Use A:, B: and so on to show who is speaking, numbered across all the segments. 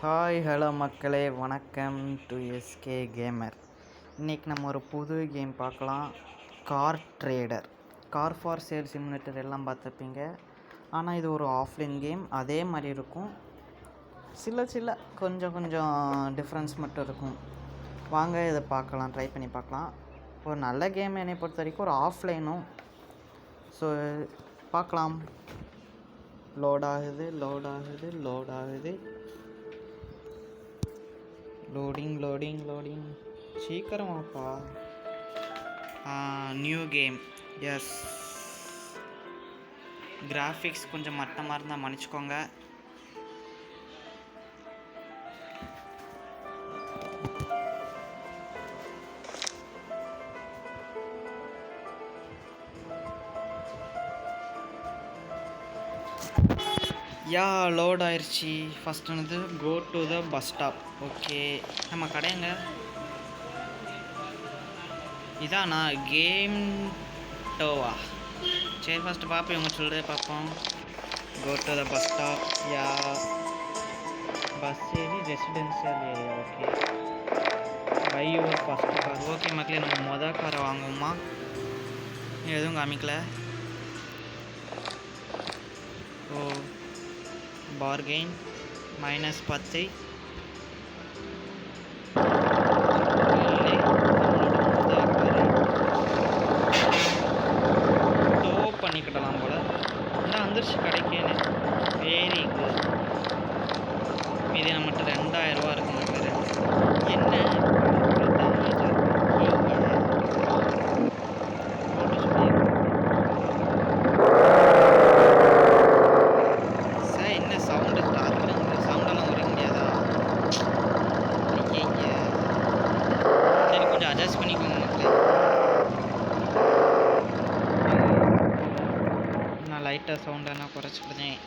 A: Hi hello மக்களே, வணக்கம் to SK gamer. இன்றைக்கி நம்ம ஒரு புது கேம் பார்க்கலாம். Car trader. Car for sale simulator எல்லாம் பார்த்துருப்பீங்க. ஆனால் இது ஒரு ஆஃப்லைன் கேம். அதே மாதிரி இருக்கும், சில கொஞ்சம் டிஃப்ரென்ஸ் மட்டும் இருக்கும். வாங்க இதை பார்க்கலாம், ட்ரை பண்ணி பார்க்கலாம். ஒரு நல்ல கேம் என்னை பொறுத்த வரைக்கும், ஒரு ஆஃப்லைனும். ஸோ பார்க்கலாம். லோட் ஆகுது. லோடிங் சீக்கிரமாப்பா. New game. எஸ், கிராஃபிக்ஸ் கொஞ்சம் மட்டமாக இருந்தால் மன்னிச்சுக்கோங்க. லோட் ஆயிடுச்சு. ஃபஸ்ட் வந்து go to the bus stop. Okay, நம்ம கடைங்க இதானா கேம் டோவா? சரி, ஃபஸ்ட்டு பார்ப்போம், இவங்க சொல்கிறத பார்ப்போம். Go to the bus stop. Bus ஏறி residential area. Okay, buy your first car. Okay மக்களே, நம்ம மொதல் காரை வாங்குவோமா? எதுவும் காமிக்கல. ஓ, பார்கெயின் -10. டோ பண்ணிக்கிடலாம் போல. இன்னும் வந்துருச்சு கடைக்கேன்னு. Very good. இது நம்மகிட்ட 2000 ரூபா இருக்கு மக்களே. என்ன அட்ஜஸ்ட் பண்ணிக்கோங்க மக்களே. நான் லைட்டாக சவுண்டெல்லாம் குறைச்சிக்கிட்டேன்.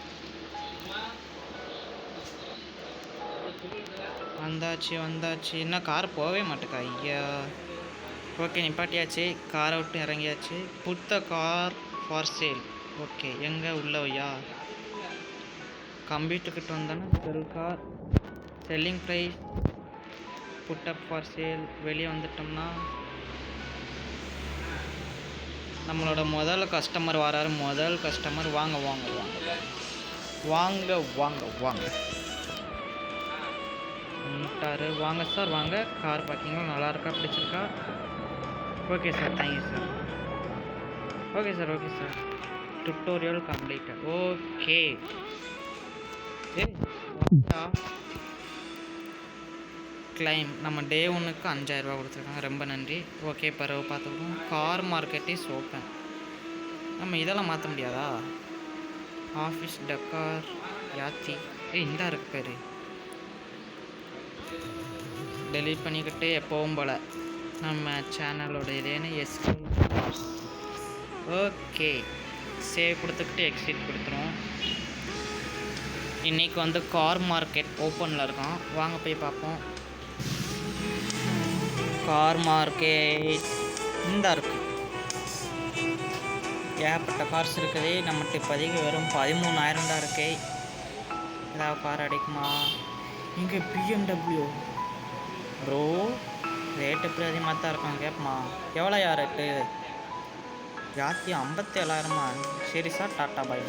A: வந்தாச்சு. இன்னும் கார் போகவே மாட்டேக்கா. ஐயா, ஓகே, நிப்பாட்டியாச்சு. காரை விட்டு இறங்கியாச்சு. புத்த கார் ஃபார் சேல். ஓகே, எங்கே உள்ளவையா? கம்ப்யூட்டர்கிட்ட வந்தோன்னா sell car, selling price, put up for sale. வெளியே வந்துட்டோம்னா நம்மளோட முதல் கஸ்டமர் வராரு. முதல் கஸ்டமர் வாங்க வந்துட்டாரு. வாங்க சார், வாங்க. கார் பார்க்கிங்லாம் நல்லா இருக்கா? பிடிச்சிருக்கா? Okay sir, thank you sir. Okay sir. Tutorial completed. Okay, claim. நம்ம டே 1க்கு 5000 ரூபா கொடுத்துருக்காங்க. ரொம்ப நன்றி. ஓகே, பிறகு பார்த்துக்கணும். Car market is open. நம்ம இதெல்லாம் மாற்ற முடியாதா? ஆஃபீஸ் டெக்கார் யாத்தி. இந்த இருக்கு பேர். டெலீட் பண்ணிக்கிட்டு எப்போவும் போல் நம்ம சேனலோட இதேன்னு எஸ்கே. ஓகே, சேவ் கொடுத்துக்கிட்டு எக்ஸிட் கொடுத்துரும். இன்றைக்கி வந்து கார் மார்க்கெட் ஓப்பனில் இருக்கான். வாங்க போய் பார்ப்போம். கார் மார்க்கெட் இந்த இருக்குது. ஏகப்பட்ட கார்ஸ் இருக்குது. நம்மகிட்ட இப்போதைக்கு வெறும் 13,000 தான் இருக்கு. ஏதாவது கார் அடிக்குமா? இங்கே BMW ப்ரோ, ரேட்டு எப்படி அதிகமாக தான் இருக்கும். கேட்பமா, எவ்வளோ ரேட்டு? ஜாஸ்தி 57,000மா? சரி சார், டாட்டா பை.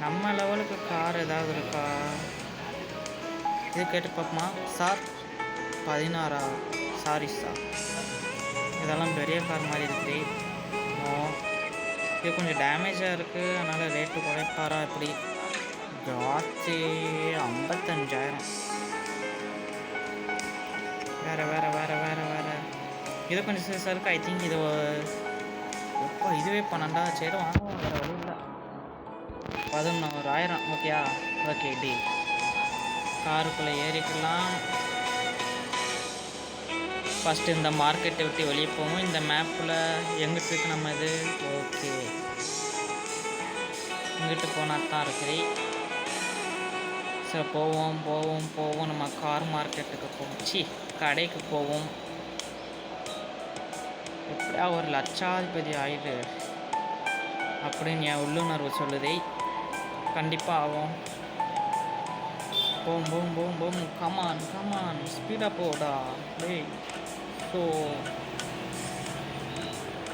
A: நம்ம லெவலுக்கு கார் ஏதாவது இருக்கா? இது கேட்டு பார்ப்போமா? சார் 16,000. சாரி சார், இதெல்லாம் பெரிய கார் மாதிரி இருக்குது. இது கொஞ்சம் டேமேஜாக இருக்குது, அதனால் ரேட்டு குறைப்பாரா? எப்படி? ஜாஸ்தி 55,000. வேறு இது கொஞ்சம் சிறுசாக இருக்குது. ஐ திங்க் இது எப்போ இதுவே 12,000. சரி, வாங்குவோம், வேறு வழி இல்லை. 11,000. ஓகேயா? ஓகே, டி. காருக்குள்ளே ஏறிக்கலாம். ஃபஸ்ட்டு இந்த மார்க்கெட்டை விட்டு வெளியே போவோம். இந்த மேப்பில் எங்கிட்டு இருக்கு நம்ம இது? ஓகே, இங்கிட்டு போனால் தான் இருக்குது. ஸோ போவோம். நம்ம கார் மார்க்கெட்டுக்கு போவோம். கடைக்கு போவோம். எப்படியா ஒரு லட்சாதிபதி ஆயிடு அப்படின்னு என் உள்ளுணர்வு சொல்லுதே. கண்டிப்பாக ஆகும். போம் போம் போம் போம், கமான் கமான், ஸ்பீடாக போடா டேய். ஸோ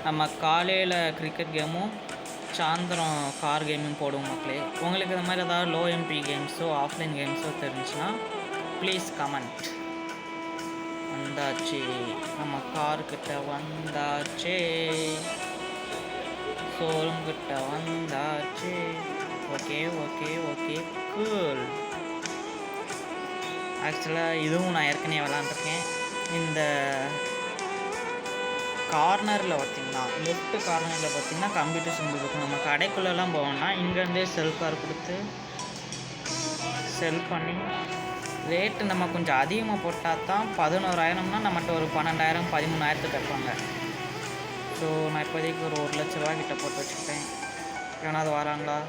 A: நம்ம காலையில் கிரிக்கெட் கேமும் சாயந்தரம் கார் கேமும் போடுவோம் மக்களே. உங்களுக்கு இந்த மாதிரி ஏதாவது லோ எம்பி கேம்ஸோ ஆஃப்லைன் கேம்ஸோ தெரிஞ்சுன்னா ப்ளீஸ் கமெண்ட். வந்தாச்சு, நம்ம கார்கிட்ட வந்தாச்சு, ஷோரூம் கிட்ட வந்தாச்சு. Okay okay okay cool. ஆக்சுவலாக இதுவும் நான் ஏற்கனவே விளாண்டுருக்கேன். இந்த கார்னரில் பார்த்திங்கன்னா, லெஃப்ட் கார்னரில் பார்த்திங்கன்னா கம்ப்யூட்டர் சிம்பிள் இருக்கும். நம்ம கடைக்குள்ளெல்லாம் போவோம்னா இங்கேருந்தே செல் கார் கொடுத்து செல் பண்ணி ரேட்டு நம்ம கொஞ்சம் அதிகமாக போட்டால் தான் 11,000னா நம்மகிட்ட ஒரு 12,000 13,000 கேட்பாங்க. ஸோ நான் இப்போதைக்கு ஒரு 1,00,000 ரூபா கிட்ட போட்டு வச்சுக்கிட்டேன். ஏன்னாவது வராங்களா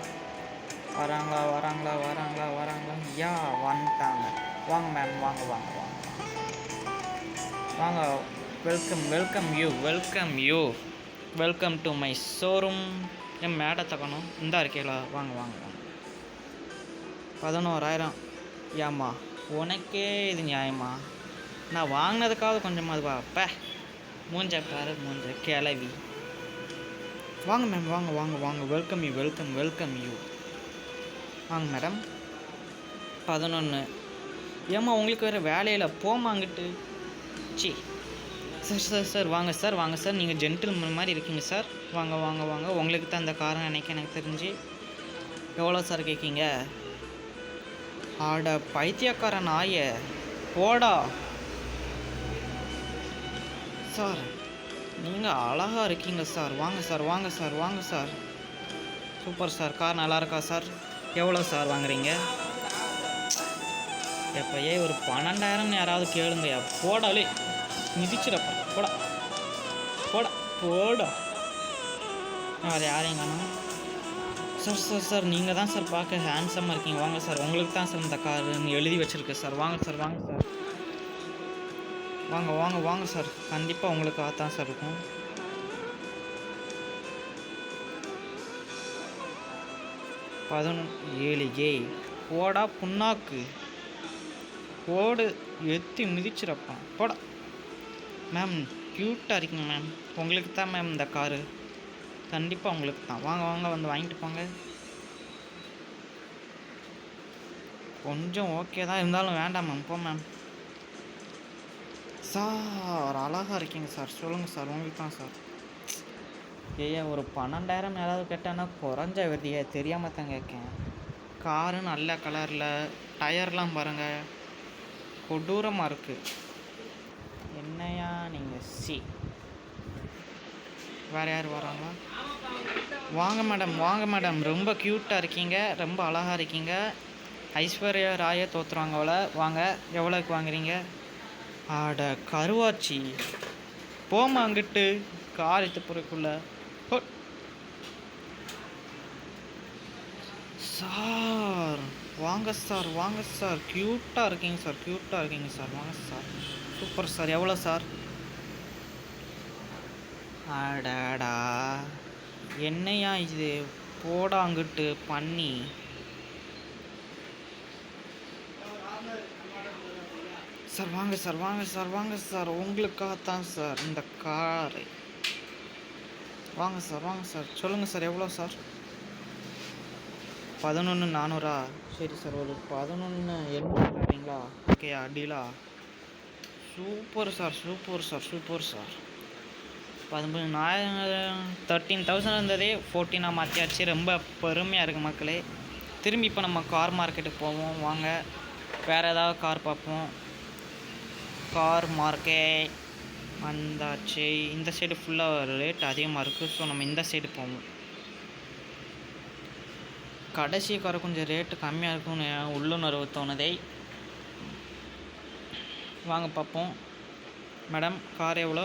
A: வராங்களா வராங்களா வராங்களா வராங்களா? யா வந்துட்டாங்க. வாங்க மேம், வாங்க வாங்க வாங்க வாங்க. Welcome welcome you, welcome you, welcome to my showroom. என் மேடை தக்கணும் இந்தா இருக்கீங்களா? வாங்க வாங்க வாங்க. 11,000 ஏம்மா உனக்கே இது நியாயமா? நான் வாங்கினதுக்காவது கொஞ்சமாக அதுவா? அப்போ மூஞ்ச பாரு, மூஞ்ச கிளவி. வாங்க மேம், வாங்க வாங்க வாங்க. Welcome you, welcome welcome you. வாங்க மேடம். 11. ஏம்மா உங்களுக்கு வேறு வேலையில் போமாங்கிட்டு. சி சார் சார் சார் வாங்க சார், வாங்க சார். நீங்கள் ஜென்டில்மேன் மாதிரி இருக்கீங்க சார். வாங்க வாங்க வாங்க. உங்களுக்கு தான் அந்த காரணம் நினைக்க எனக்கு தெரிஞ்சு. எவ்வளோ சார் கேட்கீங்க? ஆட பைத்தியக்கார நாய போடா சார். நீங்கள் அழகாக இருக்கீங்க சார். வாங்க சார், வாங்க சார், வாங்க சார். Super sir. கார் நல்லா இருக்கா சார்? எவ்வளோ சார் வாங்குறீங்க? எப்போயே ஒரு 12,000 யாராவது கேளுங்கய்யா. போடாலே மிதிச்சிடப்பா. போடா போடா போடா. வேறு யாரையும் காணும். சார் சார் சார், நீங்கள் தான் சார் பார்க்க ஹேண்ட்ஸமாக இருக்கீங்க. வாங்க சார், உங்களுக்கு தான் சார் இந்த காருன்னு எழுதி வச்சுருக்கு சார். வாங்க சார், வாங்க சார், வாங்க வாங்க வாங்க சார். கண்டிப்பாக உங்களுக்கு தான் சார் இருக்கும். ஏ போடா புண்ணாக்கு. போடு எத்தி மிதிச்சிடப்பான். போடா மேம், க்யூட்டாக இருக்கீங்க மேம். உங்களுக்கு தான் மேம் இந்த காரு. கண்டிப்பாக உங்களுக்கு தான். வாங்க வாங்க வந்து வாங்கிட்டு போங்க. கொஞ்சம் ஓகே தான் இருந்தாலும் வேண்டாம் மேம். போ மேம். சார் அழகாக இருக்கீங்க சார். சொல்லுங்கள் சார், உங்களுக்கு தான் சார். ஏய்யா ஒரு 12,000 யாராவது கேட்டானா குறைஞ்ச விதியை தெரியாமல் தான் கேட்கேன். காரு நல்ல கலரில், டயர்லாம் பாருங்கள் கொடூரமாக இருக்குது. என்னையா நீங்கள் வேறு யார் வராங்களா? வாங்க மேடம், வாங்க மேடம். ரொம்ப க்யூட்டாக இருக்கீங்க, ரொம்ப அழகாக இருக்கீங்க. ஐஸ்வர்யா ராயை தோற்றுறாங்க அவளை. வாங்க, எவ்வளோக்கு வாங்குறீங்க? ஆட கருவாச்சி போமா அங்கிட்டு. கார் எடுத்து போகிறதுக்குள்ள சார் வாங்க சார், வாங்க சார். க்யூட்டாக இருக்கீங்க சார், க்யூட்டாக இருக்கீங்க சார். வாங்க சார். Super sir. எவ்வளோ சார்? அடாடா என்னையா இது? போடா அங்கிட்டு பண்ணி. சார் வாங்க சார், வாங்க சார், வாங்க சார். உங்களுக்காகத்தான் சார் இந்த காரு. வாங்க சார், வாங்க சார். சொல்லுங்கள் சார், எவ்வளோ சார்? 11,400. சரி சார், ஒரு 11,800 தரீங்களா? ஓகே அடிலா. Super sir, super sir, super sir. 13,000 இருந்ததே 14 மாற்றியாச்சு. ரொம்ப பெருமையாக இருக்குது மக்களே. திரும்பி இப்போ நம்ம கார் மார்க்கெட்டுக்கு போவோம். வாங்க, வேறு ஏதாவது கார் பார்ப்போம். கார் மார்க்கெட் வந்தாச்சு. இந்த சைடு ஃபுல்லாக ரேட் அதிகமாக இருக்குது. ஸோ நம்ம இந்த சைடு போவோம். கடைசி கார் கொஞ்சம் ரேட்டு கம்மியாக இருக்கும்னு உள்ளுணர்வு தோணுதே. வாங்க பார்ப்போம். மேடம், கார் எவ்வளோ?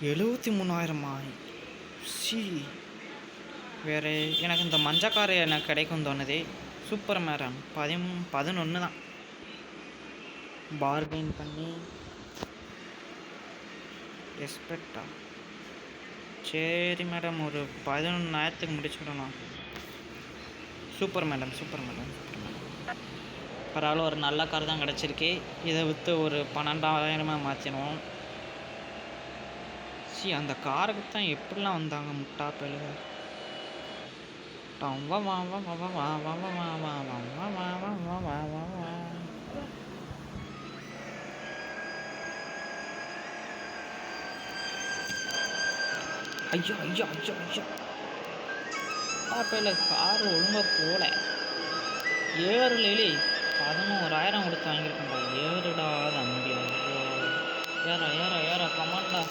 A: 73,000மா? வேறு எனக்கு இந்த மஞ்சள் கார் எனக்கு கிடைக்கும் தோணுதே. Super madam. 11 தான். பார்கெயின் பண்ணி எக்ஸ்பெக்டா. சரி மேடம், ஒரு 11,000க்கு முடிச்சுக்கிடணும். Super madam, super madam, super madam. பரவாயில்ல, ஒரு நல்ல கார் தான் கிடச்சிருக்கு. இதை விற்று ஒரு 12,000 மாற்றிடுவோம். அந்த காருக்கு தான் எப்படிலாம் வந்தாங்க முட்டா பேலுக. ஐயோ ஐயோ ஐயோ ஐயோ பேல கார் ஒழுங்காக போல. ஏறுலே 11,000 கொடுத்து வாங்கியிருக்கேன்டா. ஏறுடா தம்பி. ஐயோ ஏறா ஏறா ஏறா கமாண்டா.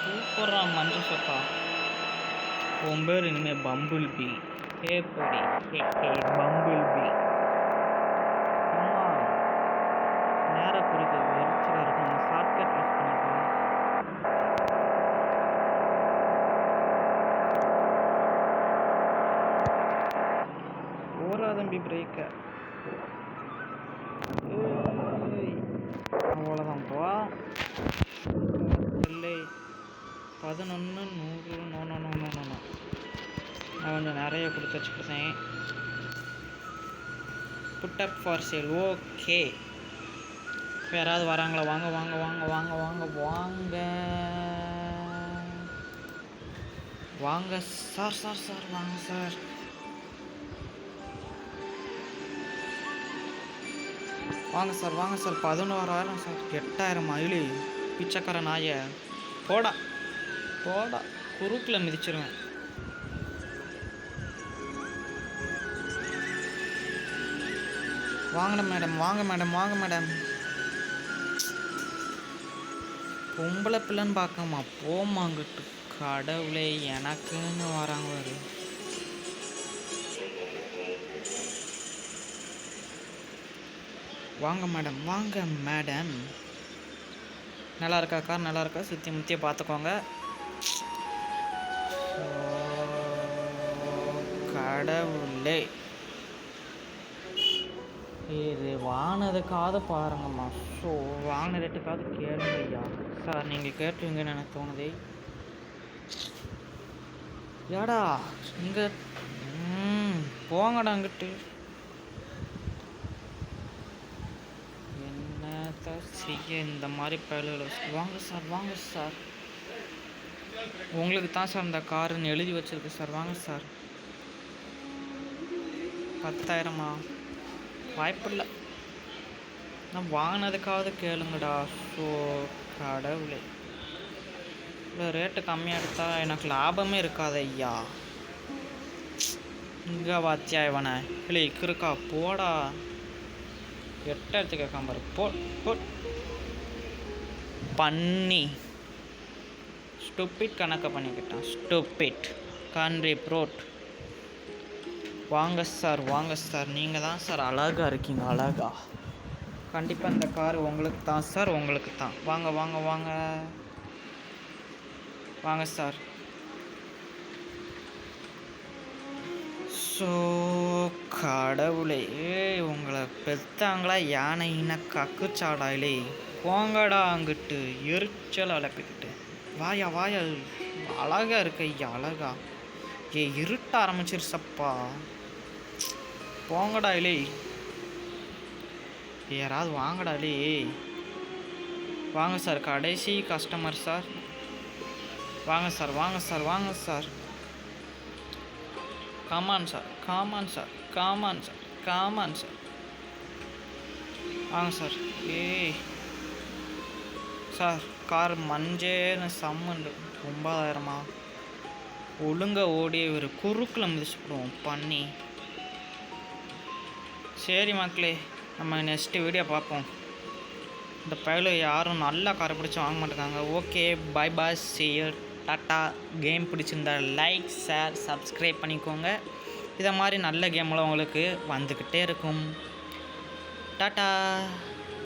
A: சூப்பரா மஞ்சள் சொக்கா. உன் பேர் இனிமேல் பம்பிள் பி. ஏப்படி பம்பிள் பி. நேராக குறிக்க எரிச்சலாக இருக்கும். நம்ம ஷார்ட்கட் யூஸ் பண்ணிக்கலாம். ஓரா தம்பி பிரேக்க. அவ்வளோதான் போ. 11 100 நோ. நான் கொஞ்சம் நிறைய கொடுத்து வச்சுக்கிட்டேன். Put up for sale. ஓகே, யாராவது வராங்களா? வாங்க வாங்க வாங்க வாங்க வாங்க வாங்க வாங்க சார் சார் சார் வாங்க சார். வாங்க சார் வாங்க சார். 11,000 சார். 8,000 மைலி. பிச்சைக்கார நாய போடா போடா. குறுக்கில் மிதிச்சிருவேன். வாங்க மேடம் வாங்க மேடம் வாங்க மேடம். பொம்பளை பிள்ளைன்னு பார்க்கமா போமாங்கிட்டு. கடவுளே, எனக்குன்னு வராங்க ஒரு. வாங்க மேடம் வாங்க மேடம். நல்லா இருக்கா கார்? நல்லா இருக்கா? சுற்றி முற்றிய பார்த்துக்கோங்க. கடவுளே, இது வாங்கினதுக்காவது பாருங்கம்மா. ஸோ வாங்கின ரேட்டுக்காவது கேளுங்க ஐயா. சார் நீங்கள் கேட்டுவீங்கன்னு எனக்கு தோணுதே. ஏடா இங்கே போங்கடா அங்கிட்டு. என்னத்த செய்ய இந்த மாதிரி பயல்களை. வாங்க சார் வாங்க சார். உங்களுக்கு தான் சார் இந்த காருன்னு எழுதி வச்சிருக்கு சார். வாங்க சார். 10,000 வாய்ப்பில்லை. நான் வாங்கினதுக்காவது கேளுங்கடா. ஸோ கடவுளே, இல்லை ரேட்டு கம்மியாக எடுத்தால் எனக்கு லாபமே இருக்காது ஐயா. இங்கே வாத்தியா இவனை. இல்லை இருக்கா போடா. 8,000 கேட்காம போ பண்ணி. ஸ்டூபிட் கணக்கை பண்ணிக்கிட்டான். ஸ்டூபிட் கண்ட்ரி ப்ரோட். வாங்க சார் வாங்க சார். நீங்கள் தான் சார் அழகாக இருக்கீங்க. அழகா. கண்டிப்பாக இந்த கார் உங்களுக்கு தான் சார். உங்களுக்கு தான். வாங்க வாங்க வாங்க வாங்க சார். ஸோ கடவுளே, உங்களை பெற்றாங்களா யானை இன கக்குச்சாடாயிலே. போங்கடா அங்கிட்டு. எரிச்சல் அலப்பிக்கிட்டு. வாயா வாயா. அழகா இருக்கு ஐயா அழகா. இருட்ட ஆரம்பிச்சிருச்சப்பா. போங்கடா இலே. யாராவது வாங்கடா இலே. வாங்க சார். கடைசி கஸ்டமர் சார். வாங்க சார் வாங்க சார் வாங்க sir. Come on sir come on sir come on sir come on sir. வாங்க சார். சார் கார் மஞ்சேன்னு சம்மண்டு. 9,000 ஒழுங்காக ஓடி ஒரு குறுக்கில் மிதிச்சுடுவோம் பண்ணி. சரி மக்களே, நம்ம நெக்ஸ்ட்டு வீடியோ பார்ப்போம். இந்த பயலு யாரும் நல்லா காரை பிடிச்சி வாங்க மாட்டேங்காங்க. Okay, bye bye, see you, டாட்டா. கேம் பிடிச்சிருந்தா லைக் ஷேர் சப்ஸ்கிரைப் பண்ணிக்கோங்க. இதை மாதிரி நல்ல கேம்லாம் உங்களுக்கு வந்துக்கிட்டே இருக்கும். டாட்டா.